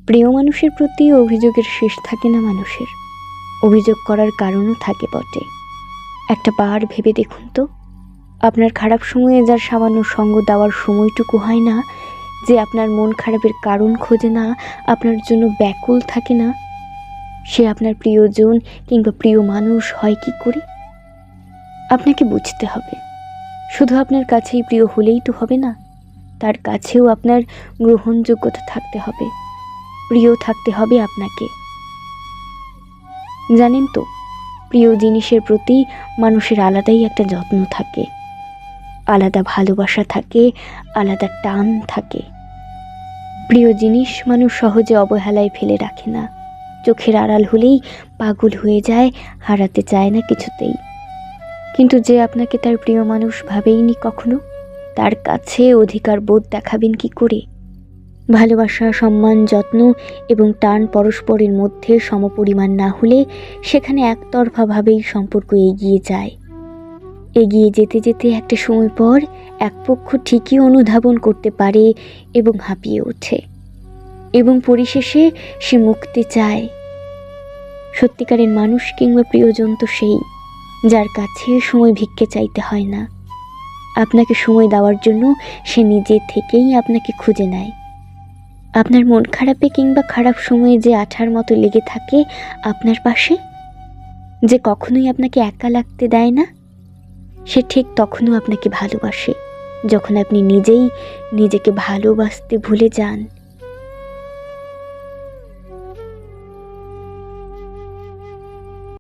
প্রিয় মানুষের প্রতি অভিযোগের শেষ থাকে না মানুষের, অভিযোগ করার কারণও থাকে বটে। একটা বার ভেবে দেখুন তো, আপনার খারাপ সময়ে যার সামান্য সঙ্গ দেওয়ার সময়টুকু হয় না, যে আপনার মন খারাপের কারণ খোঁজে না, আপনার জন্য ব্যাকুল থাকে না, সে আপনার প্রিয়জন কিংবা প্রিয় মানুষ হয় কি করে? আপনাকে বুঝতে হবে, শুধু আপনার কাছেই প্রিয় হলেই তো হবে না, তার কাছেও আপনার গ্রহণযোগ্যতা থাকতে হবে, প্রিয় থাকতে হবে আপনাকে। জানেন তো, প্রিয় জিনিসের প্রতি মানুষের আলাদাই একটা যত্ন থাকে, আলাদা ভালোবাসা থাকে, আলাদা টান থাকে। প্রিয় জিনিস মানুষ সহজে অবহেলায় ফেলে রাখে না, চোখের আড়াল হলেই পাগল হয়ে যায়, হারাতে চায় না কিছুতেই। কিন্তু যে আপনাকে তার প্রিয় মানুষ ভাবেইনি কখনো, তার কাছে অধিকার বোধ দেখাবেন কি করে? ভালোবাসা, সম্মান, যত্ন এবং টান পরস্পরের মধ্যে সমপরিমাণ না হলে সেখানে একতরফাভাবেই সম্পর্ক এগিয়ে যায়। এগিয়ে যেতে যেতে একটা সময় পর এক পক্ষ ঠিকই অনুধাবন করতে পারে এবং হাঁপিয়ে ওঠে, এবং পরিশেষে সে মুক্তি চায়। সত্যিকারের মানুষ কিংবা প্রিয়জন তো সেই, যার কাছে সময় ভিক্ষে চাইতে হয় না। আপনাকে সময় দেওয়ার জন্য সে নিজে থেকেই আপনাকে খুঁজে নেয়। আপনার মন খারাপে কিংবা খারাপ সময়ে যে আঠার মতো লেগে থাকে আপনার পাশে, যে কখনোই আপনাকে একা লাগতে দেয় না, সে ঠিক তখনও আপনাকে ভালোবাসে যখন আপনি নিজেই নিজেকে ভালোবাসতে ভুলে যান।